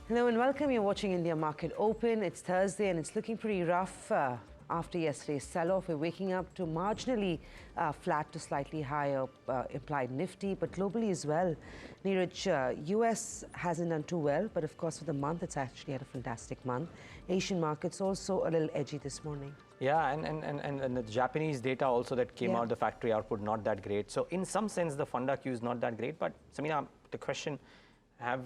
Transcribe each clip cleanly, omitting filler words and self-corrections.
Hello and welcome. You're watching India Market Open. It's Thursday and it's looking pretty rough after yesterday's sell-off. We're waking up to marginally flat to slightly higher implied Nifty, but globally as well. Niraj, US hasn't done too well, but of course for the month it's actually had a fantastic month. Asian markets also a little edgy this morning. Yeah, and the Japanese data also that came out, the factory output not that great. So in some sense the funda Q is not that great. But Samina, the question, have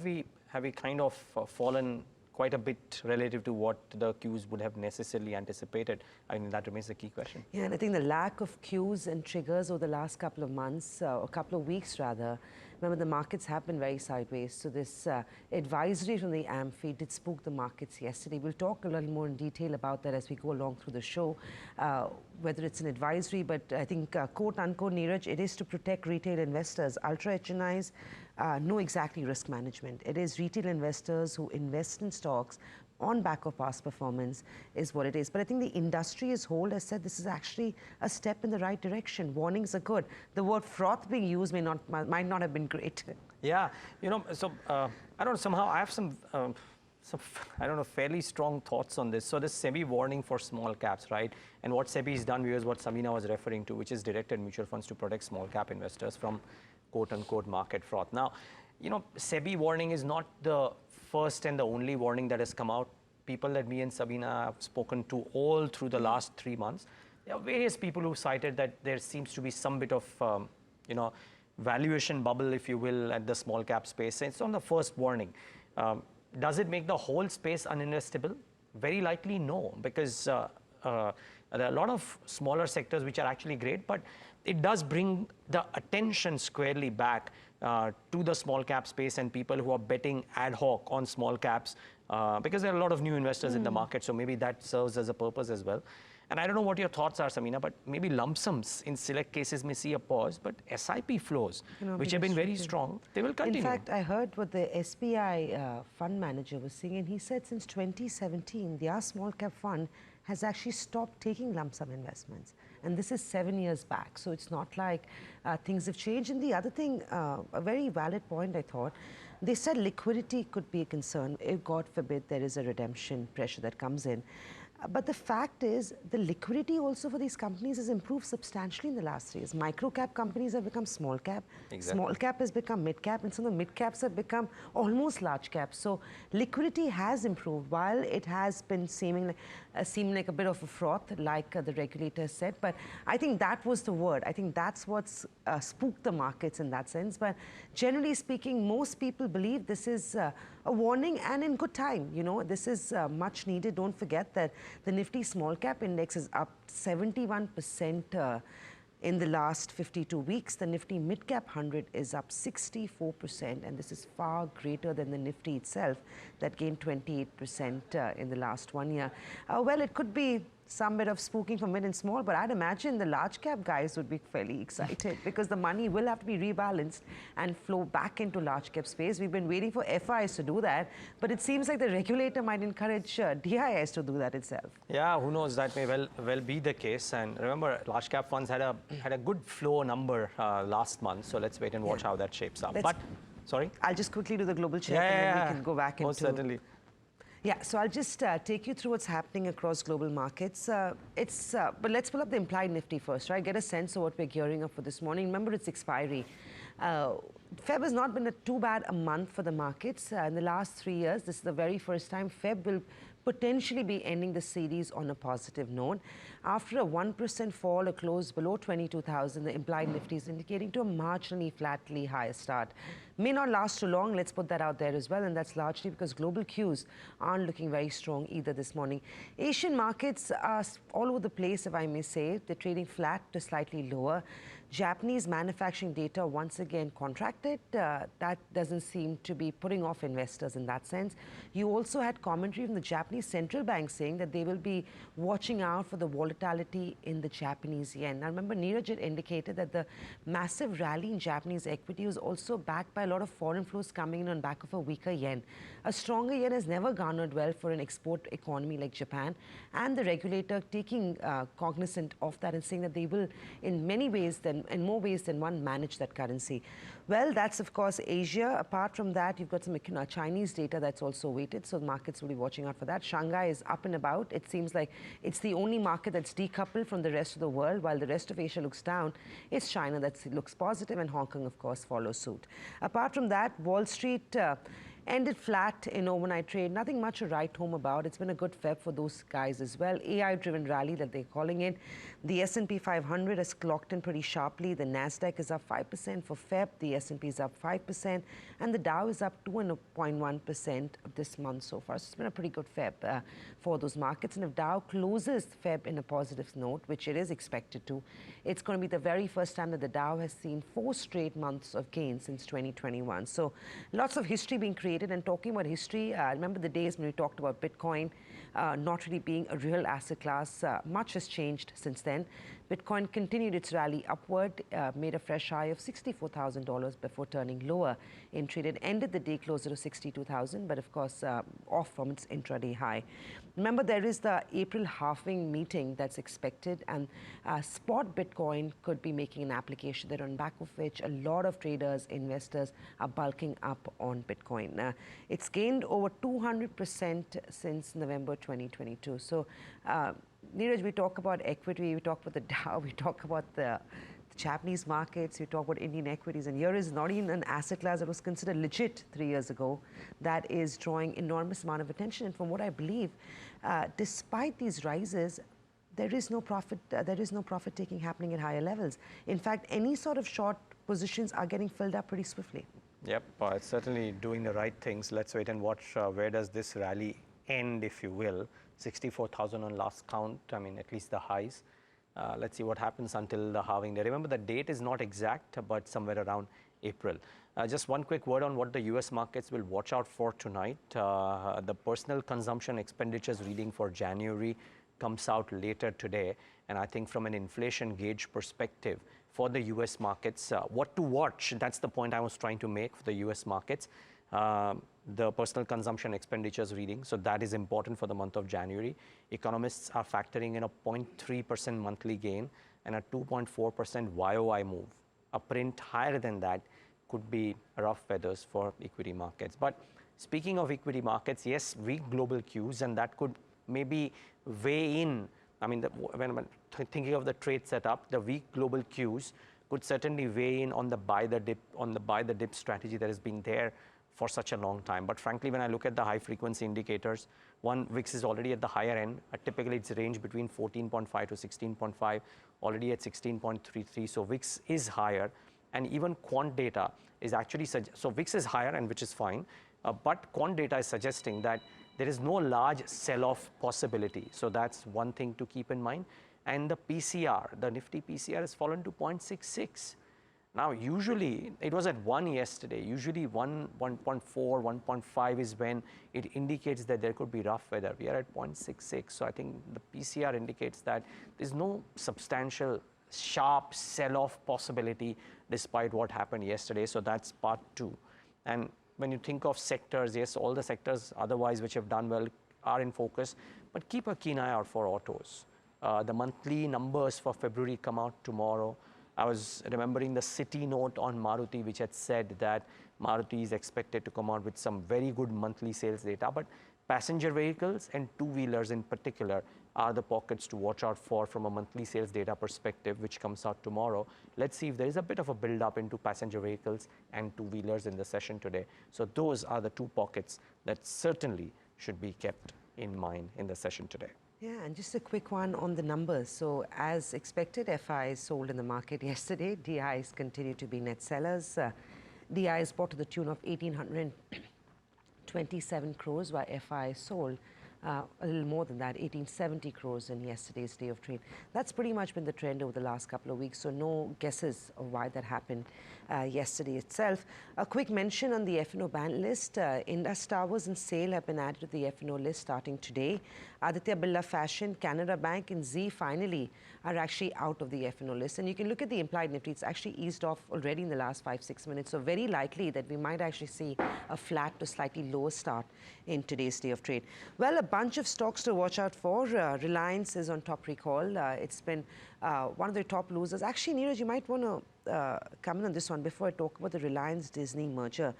we kind of fallen quite a bit relative to what the Qs would have necessarily anticipated? I mean, that remains the key question. Yeah, and I think the lack of Qs and triggers over the last couple of months, or couple of weeks rather, remember the markets have been very sideways. So this advisory from the AMFI did spook the markets yesterday. We'll talk a little more in detail about that as we go along through the show, whether it's an advisory, but I think quote unquote, Niraj, it is to protect retail investors. Ultra HNIs know exactly risk management. It is retail investors who invest in stocks on back of past performance is what it is. But I think the industry as whole has said this is actually a step in the right direction. Warnings are good. The word froth being used might not have been great. Yeah, you know, so I don't know, somehow I have some I don't know, fairly strong thoughts on this. So this SEBI warning for small caps, right? And what SEBI has done is what Samina was referring to, which is directed mutual funds to protect small cap investors from quote unquote market froth. Now, you know, SEBI warning is not the first and the only warning that has come out. People that me and Samina have spoken to all through the last 3 months, there are various people who cited that there seems to be some bit of, you know, valuation bubble, if you will, at the small cap space. It's on the first warning. Does it make the whole space uninvestable? Very likely no, because there are a lot of smaller sectors which are actually great, but it does bring the attention squarely back to the small cap space and people who are betting ad hoc on small caps because there are a lot of new investors in the market, so maybe that serves as a purpose as well. And I don't know what your thoughts are, Samina, but maybe lump sums in select cases may see a pause, but SIP flows, which have been very strong, they will continue. In fact, I heard what the SBI fund manager was saying, and he said since 2017, their small cap fund has actually stopped taking lump sum investments. And this is 7 years back. So it's not like things have changed. And the other thing, a very valid point, I thought, they said liquidity could be a concern if, God forbid, there is a redemption pressure that comes in. But the fact is, the liquidity also for these companies has improved substantially in the last 3 years. Micro cap companies have become small cap. Exactly. Small cap has become mid cap, and some of the mid caps have become almost large cap. So liquidity has improved while it has been seeming like a bit of a froth, like the regulator said. But I think that was the word. I think that's what's spooked the markets in that sense. But generally speaking, most people believe this is a warning and in good time. You know, this is much needed. Don't forget that the Nifty small cap index is up 71% in the last 52 weeks. The Nifty mid cap 100 is up 64%, and this is far greater than the Nifty itself that gained 28% in the last 1 year. Well, it could be some bit of spooking for mid and small, but I'd imagine the large cap guys would be fairly excited because the money will have to be rebalanced and flow back into large cap space. We've been waiting for FIs to do that, but it seems like the regulator might encourage DIIs to do that itself. Yeah, who knows, that may well be the case. And remember, large cap funds had a good flow number last month, so let's wait and watch how that shapes up. But sorry, I'll just quickly do the global check and then we can go back into. Most certainly. Yeah, so I'll just take you through what's happening across global markets. But let's pull up the implied Nifty first, right? Get a sense of what we're gearing up for this morning. Remember, it's expiry. Feb has not been too bad a month for the markets. In the last 3 years, this is the very first time Feb will potentially be ending the series on a positive note. After a 1% fall, a close below 22,000, the implied Nifty is indicating to a marginally flatly higher start. May not last too long, let's put that out there as well, and that's largely because global Qs aren't looking very strong either this morning. Asian markets are all over the place, if I may say. They're trading flat to slightly lower. Japanese manufacturing data once again contracted. That doesn't seem to be putting off investors in that sense. You also had commentary from the Japanese central bank saying that they will be watching out for the volatility in the Japanese yen. Now remember, Niraj had indicated that the massive rally in Japanese equity was also backed by a lot of foreign flows coming in on back of a weaker yen. A stronger yen has never garnered well for an export economy like Japan, and the regulator taking cognizant of that and saying that they will in more ways than one manage that currency. Well, that's of course Asia. Apart from that, you've got some Chinese data that's also weighted, so markets will be watching out for that. Shanghai is up and about. It seems like it's the only market that's decoupled from the rest of the world, while the rest of Asia looks down. It's China that looks positive, and Hong Kong, of course, follows suit. Apart from that, Wall Street ended flat in overnight trade. Nothing much to write home about. It's been a good Feb for those guys as well. AI-driven rally that they're calling it. The S&P 500 has clocked in pretty sharply. The Nasdaq is up 5% for Feb. The S&P is up 5%, and the Dow is up 2.1% this month so far. So it's been a pretty good Feb for those markets. And if Dow closes Feb in a positive note, which it is expected to, it's going to be the very first time that the Dow has seen 4 straight months of gains since 2021. So lots of history being created. And talking about history, I remember the days when we talked about Bitcoin not really being a real asset class. Much has changed since then. Bitcoin continued its rally upward, made a fresh high of $64,000 before turning lower in trade. It ended the day closer to $62,000, but of course off from its intraday high. Remember, there is the April halving meeting that's expected, and spot Bitcoin could be making an application there, on back of which a lot of traders, investors are bulking up on Bitcoin. It's gained over 200% since November 2022. So, Niraj, we talk about equity, we talk about the Dow, we talk about the Japanese markets, we talk about Indian equities, and here is not even an asset class that was considered legit 3 years ago that is drawing enormous amount of attention. And from what I believe, despite these rises, there is no profit taking happening at higher levels. In fact, any sort of short positions are getting filled up pretty swiftly. Yep, it's certainly doing the right things. Let's wait and watch where does this rally end, if you will. 64,000 on last count, I mean, at least the highs. Let's see what happens until the halving day. Remember, the date is not exact, but somewhere around April. Just one quick word on what the US markets will watch out for tonight. The personal consumption expenditures reading for January comes out later today. And I think from an inflation gauge perspective for the US markets, what to watch, that's the point I was trying to make for the US markets. The personal consumption expenditures reading, so that is important for the month of January. Economists are factoring in a 0.3% monthly gain and a 2.4% YOI move. A print higher than that could be rough weathers for equity markets. But speaking of equity markets, yes, weak global cues, and that could maybe weigh in. I mean, when thinking of the trade setup, the weak global cues could certainly weigh in on the buy the dip strategy that has been there for such a long time. But frankly, when I look at the high frequency indicators, VIX is already at the higher end. Typically, it's range between 14.5 to 16.5, already at 16.33. So VIX is higher, and even quant data is actually so VIX is higher, and which is fine. But quant data is suggesting that there is no large sell-off possibility. So that's one thing to keep in mind. And the PCR, the Nifty PCR, has fallen to 0.66. Now, usually, it was at 1 yesterday. Usually 1, 1.4, 1.5 is when it indicates that there could be rough weather. We are at 0.66. So I think the PCR indicates that there's no substantial sharp sell-off possibility despite what happened yesterday. So that's part 2. And when you think of sectors, yes, all the sectors otherwise which have done well are in focus. But keep a keen eye out for autos. The monthly numbers for February come out tomorrow. I was remembering the City note on Maruti, which had said that Maruti is expected to come out with some very good monthly sales data. But passenger vehicles and two-wheelers in particular are the pockets to watch out for from a monthly sales data perspective, which comes out tomorrow. Let's see if there is a bit of a build-up into passenger vehicles and two-wheelers in the session today. So those are the 2 pockets that certainly should be kept in mind in the session today. Yeah, and just a quick one on the numbers. So as expected, FIs sold in the market yesterday. DIs continue to be net sellers. DIs bought to the tune of 1,827 crores, while FIs sold a little more than that, 1870 crores in yesterday's day of trade. That's pretty much been the trend over the last couple of weeks, so no guesses of why that happened yesterday itself. A quick mention on the F&O ban list. Indus Towers and SAIL have been added to the F&O list starting today. Aditya Birla Fashion, Canara Bank and Z finally are actually out of the F&O list. And you can look at the implied Nifty. It's actually eased off already in the last 5-6 minutes. So very likely that we might actually see a flat to slightly lower start in today's day of trade. Well, a bunch of stocks to watch out for. Reliance is on top recall. It's been one of the top losers. Actually, Niraj, you might want to come in on this one before I talk about the Reliance-Disney merger.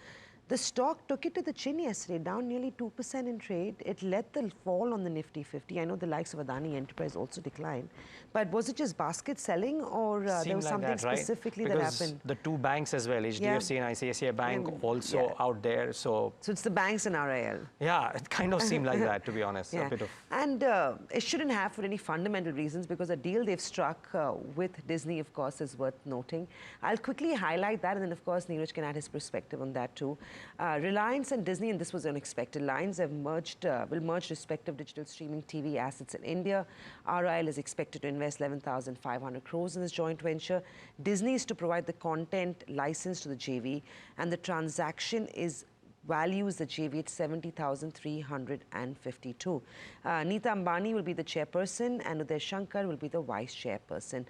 The stock took it to the chin yesterday, down nearly 2% in trade. It led the fall on the Nifty 50. I know the likes of Adani Enterprise also declined. But was it just basket selling, or there was something specifically that happened? The two banks as well, HDFC and ICICI Bank, also out there. So it's the banks and RIL. Yeah, it kind of seemed like that, to be honest. Yeah. A bit of. And it shouldn't have for any fundamental reasons, because the deal they've struck with Disney, of course, is worth noting. I'll quickly highlight that, and then, of course, Niraj can add his perspective on that too. Reliance and Disney, and this was unexpected, lines have merged, will merge respective digital streaming TV assets in India. RIL is expected to invest 11,500 crores in this joint venture. Disney is to provide the content license to the JV, and the transaction is values the JV at 70,352. Neeta Ambani will be the chairperson, and Uday Shankar will be the vice chairperson.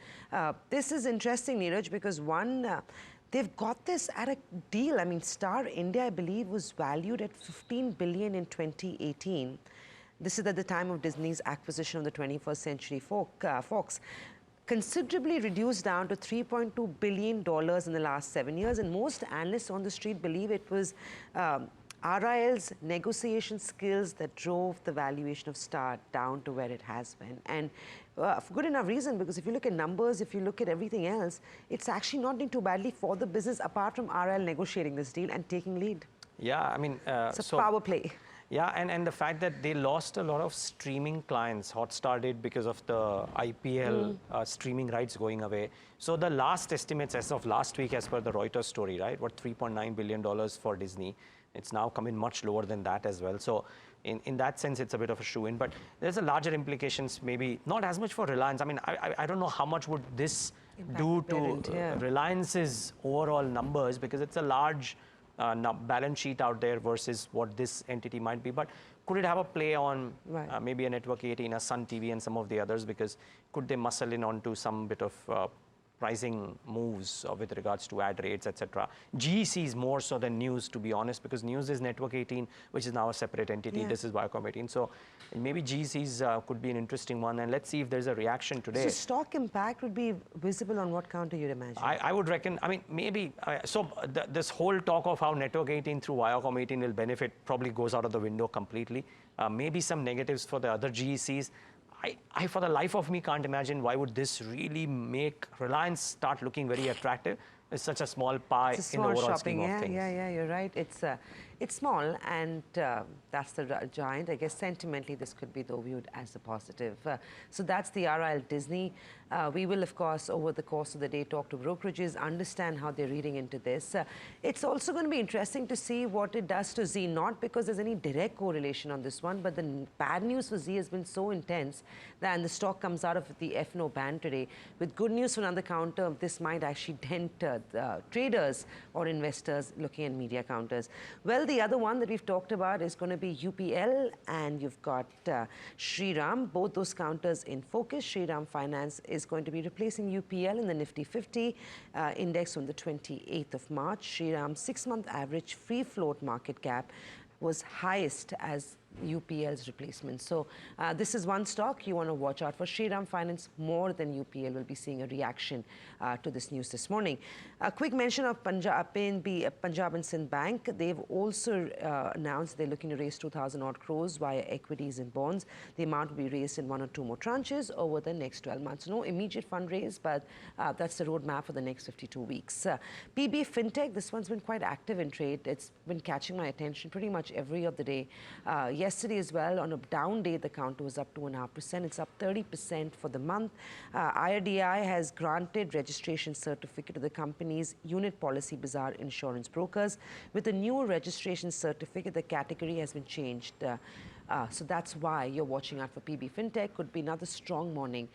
This is interesting, Niraj, because they've got this at a deal. I mean, Star India, I believe, was valued at 15 billion in 2018. This is at the time of Disney's acquisition of the 21st Century Fox. Considerably reduced down to $3.2 billion in the last 7 years. And most analysts on the street believe it was RIL's negotiation skills that drove the valuation of Star down to where it has been. And for good enough reason, because if you look at numbers, if you look at everything else, it's actually not doing too badly for the business, apart from RIL negotiating this deal and taking lead. Yeah, I mean, it's a power play. Yeah, and the fact that they lost a lot of streaming clients. Hotstar did, because of the IPL streaming rights going away. So the last estimates as of last week, as per the Reuters story, right, were $3.9 billion for Disney. It's now come in much lower than that as well. So in that sense, it's a bit of a shoe-in. But there's a larger implications, maybe not as much for Reliance. I mean, I don't know how much would this do to Reliance's overall numbers, because it's a large balance sheet out there versus what this entity might be. But could it have a play on maybe a Network 18, a Sun TV, and some of the others? Because could they muscle in onto some bit of pricing moves with regards to ad rates, etc. GECs more so than News, to be honest, because News is Network 18, which is now a separate entity. This is Viacom 18. So maybe GECs could be an interesting one, and let's see if there's a reaction today. So stock impact would be visible on what counter you'd imagine? I would reckon, I mean, maybe, this whole talk of how Network 18 through Viacom 18 will benefit probably goes out of the window completely. Maybe some negatives for the other GECs. I, for the life of me, can't imagine why would this really make Reliance start looking very attractive. It's such a small pie in the overall scheme of things. Yeah, you're right. It's small, and that's the giant. I guess sentimentally this could be, though, viewed as a positive. So that's the RIL Disney. We will, of course, over the course of the day, talk to brokerages, understand how they're reading into this. It's also going to be interesting to see what it does to Z, not because there's any direct correlation on this one, but the bad news for Z has been so intense that the stock comes out of the F&O ban today. With good news from another counter, this might actually dent traders or investors looking at media counters. Well, the other one that we've talked about is going to be UPL, and you've got Shriram. Both those counters in focus. Shriram Finance is going to be replacing UPL in the Nifty 50 index on the 28th of March. Shriram's 6-month average free float market cap was highest as UPL's replacement. So this is one stock you want to watch out for. Shriram Finance, more than UPL, will be seeing a reaction to this news this morning. A quick mention of PNB, Punjab and Sindh Bank. They've also announced they're looking to raise 2,000 odd crores via equities and bonds. The amount will be raised in 1 or 2 more tranches over the next 12 months. No immediate fundraise, but that's the roadmap for the next 52 weeks. PB Fintech, this one's been quite active in trade. It's been catching my attention pretty much every other day. Yesterday as well, on a down day, the counter was up 2.5%. It's up 30% for the month. IRDAI has granted registration certificate to the company's Unit Policy Bazaar Insurance Brokers. With a new registration certificate, the category has been changed. So that's why you're watching out for PB Fintech. Could be another strong morning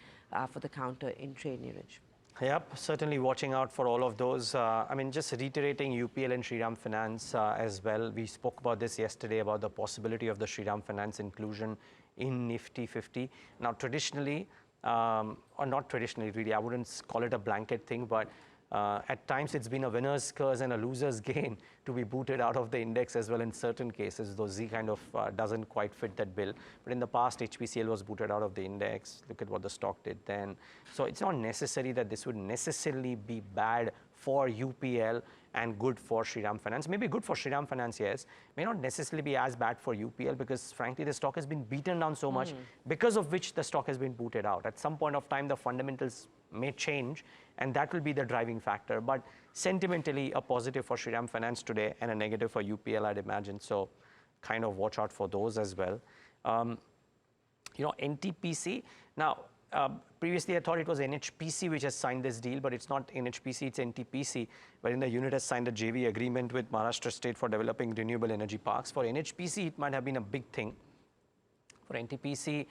for the counter in trade, Niraj. Yep, certainly watching out for all of those. I mean, just reiterating UPL and Shriram Finance as well. We spoke about this yesterday, about the possibility of the Shriram Finance inclusion in Nifty 50. Now, traditionally, or not traditionally really, I wouldn't call it a blanket thing, but At times, it's been a winner's curse and a loser's gain to be booted out of the index as well in certain cases, though Z kind of doesn't quite fit that bill. But in the past, HPCL was booted out of the index. Look at what the stock did then. So it's not necessary that this would necessarily be bad for UPL and good for Shriram Finance. Maybe good for Shriram Finance, yes. May not necessarily be as bad for UPL because frankly the stock has been beaten down so much because of which the stock has been booted out. At some point of time the fundamentals may change and that will be the driving factor. But sentimentally a positive for Shriram Finance today and a negative for UPL, I'd imagine. So kind of watch out for those as well. You know, NTPC. Now, previously I thought it was NHPC which has signed this deal, but it's not NHPC, it's NTPC, wherein the unit has signed a JV agreement with Maharashtra State for developing renewable energy parks. For NHPC, it might have been a big thing. For NTPC,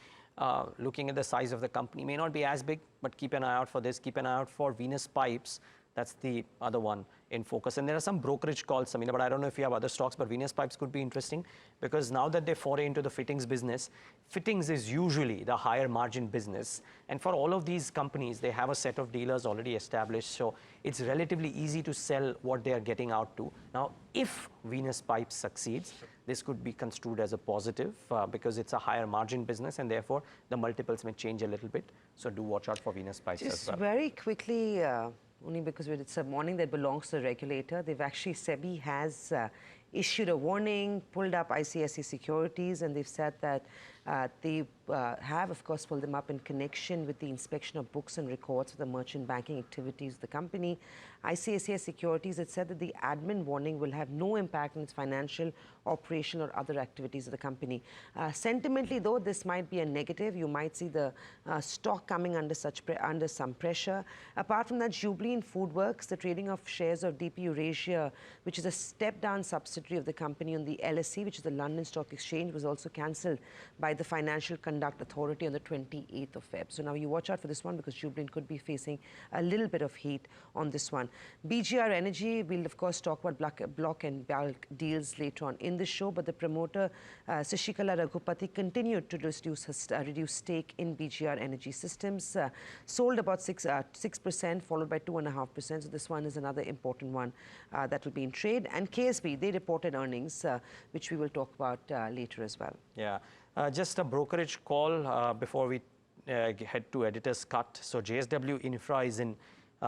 looking at the size of the company, may not be as big, but keep an eye out for this. Keep an eye out for Venus Pipes. That's the other one in focus. And there are some brokerage calls, Samina, but I don't know if you have other stocks, but Venus Pipes could be interesting because now that they foray into the fittings business, fittings is usually the higher margin business. And for all of these companies, they have a set of dealers already established. So it's relatively easy to sell what they are getting out to. Now, if Venus Pipes succeeds, this could be construed as a positive because it's a higher margin business and therefore the multiples may change a little bit. So do watch out for Venus Pipes as well. Very quickly, only because it's a warning that belongs to the regulator. They've actually, SEBI has issued a warning, pulled up ICICI Securities, and they've said that they have, of course, pulled them up in connection with the inspection of books and records of the merchant banking activities of the company. ICICI Securities had said that the admin warning will have no impact on its financial, operational, or other activities of the company. Sentimentally, though, this might be a negative. You might see the stock coming under some pressure. Apart from that, Jubilant FoodWorks, the trading of shares of DP Eurasia, which is a step-down subsidiary of the company on the LSE, which is the London Stock Exchange, was also cancelled by the Financial Conduct Authority on the 28th of Feb. So now you watch out for this one because Jubilant could be facing a little bit of heat on this one. BGR Energy, we'll of course talk about block and bulk deals later on in the show, but the promoter Sashikala Raghupati continued to reduce stake in BGR Energy Systems, sold about 6%, followed by 2.5%. So this one is another important one that will be in trade. And KSB, they reported earnings, which we will talk about later as well. Yeah, just a brokerage call before we head to editor's cut. So JSW Infra is in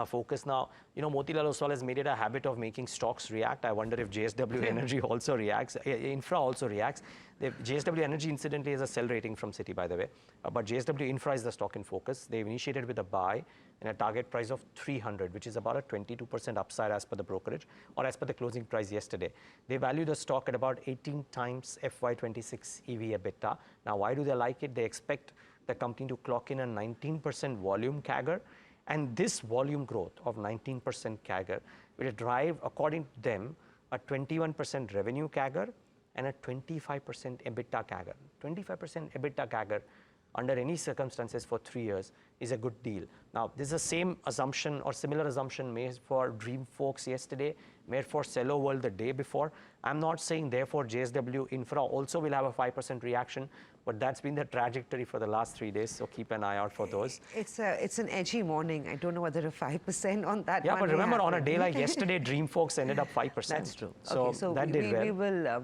focus now. You know, Motilal Oswal has made it a habit of making stocks react. I wonder if JSW Energy also reacts, Infra also reacts. JSW Energy incidentally has a sell rating from Citi, by the way, but JSW Infra is the stock in focus. They've initiated with a buy and a target price of 300, which is about a 22% upside as per the brokerage or as per the closing price yesterday. They value the stock at about 18 times FY26 EV EBITDA. Now, why do they like it? They expect the company to clock in a 19% volume CAGR. And this volume growth of 19% CAGR will drive, according to them, a 21% revenue CAGR and a 25% EBITDA CAGR. 25% EBITDA CAGR under any circumstances for 3 years is a good deal. Now, this is the same assumption or similar assumption made for Dreamfolks yesterday, made for Cello World the day before. I'm not saying therefore JSW Infra also will have a 5% reaction, but that's been the trajectory for the last 3 days, so keep an eye out for those. It's an edgy morning. I don't know whether a 5% on that. Yeah, but remember on a day like yesterday, Dreamfolks ended up 5%. That's true. So, okay, so that did well. We will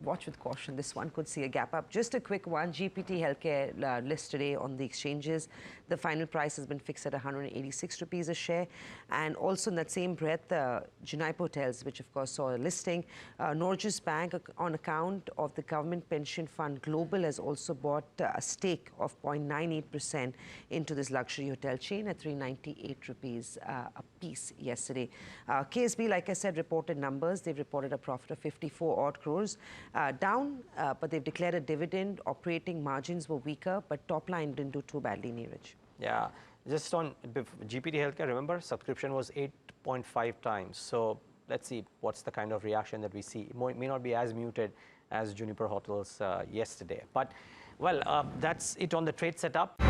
watch with caution. This one could see a gap up. Just a quick one, GPT Healthcare list today on the exchanges. The final price has been fixed at 186 rupees a share. And also in that same breath, Junaipo Hotels, which of course saw a listing. Norges Bank, on account of the government pension fund Global, has also bought a stake of 0.98% into this luxury hotel chain at 398 rupees a piece yesterday. KSB, like I said, reported numbers. They've reported a profit of 54 odd crores. Down, but they've declared a dividend. Operating margins were weaker, but top line didn't do too badly, Niraj. Yeah, just on GPT Healthcare, remember, subscription was 8.5 times. So let's see what's the kind of reaction that we see. It may not be as muted as Juniper Hotels yesterday. But, well, that's it on the trade setup.